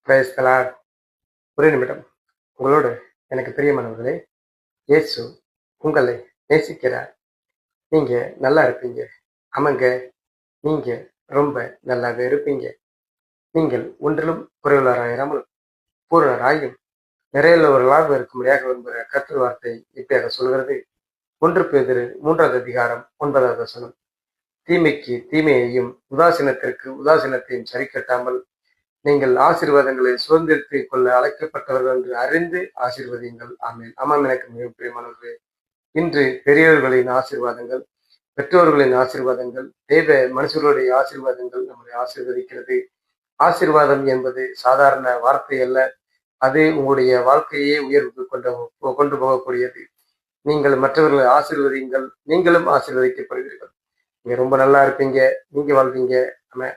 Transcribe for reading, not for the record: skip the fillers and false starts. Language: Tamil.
Praise the Lord. ஒரு நிமிடம். உங்களோடு எனக்கு பிரியமானவர்களே, இயேசு உங்களை நேசிக்கிறார். நீங்க நல்லா இருப்பீங்க. ஆமாங்க, நீங்க ரொம்ப நல்லாவே இருப்பீங்க. நீங்கள் ஒன்றிலும் குறைவுள்ளவராயிராமல் பூரணராயும் நிறையுள்ளவர்களாக இருக்கும்படியாக விரும்புகிற கர்த்தர் வார்த்தை இப்படியாக சொல்கிறது. 1 பேதுரு 3வது அதிகாரம் 9வது வசனம். தீமைக்கு தீமையையும் உதாசீனத்திற்கு உதாசீனத்தையும் சரி கட்டாமல் நீங்கள் ஆசீர்வாதங்களை சுதந்திரத்தை கொள்ள அழைக்கப்பட்டவர்கள் என்று அறிந்து ஆசீர்வதியுங்கள். ஆமென். ஆமாம், எனக்கு மிக பிரியமானவர்களே, இன்று பெரியவர்களின் ஆசீர்வாதங்கள், பெற்றோர்களின் ஆசீர்வாதங்கள், தேவ மனுஷர்களுடைய ஆசீர்வாதங்கள் நம்மை ஆசீர்வதிக்கிறது. ஆசீர்வாதம் என்பது சாதாரண வார்த்தை அல்ல. அது உங்களுடைய வாழ்க்கையே உயர்வுக்கு கொண்டு போகக்கூடியது. நீங்கள் மற்றவர்களை ஆசீர்வதியுங்கள், நீங்களும் ஆசீர்வதிக்கப்படுவீர்கள். நீங்க ரொம்ப நல்லா இருப்பீங்க, நீங்க வாழ்வீங்க. ஆமா,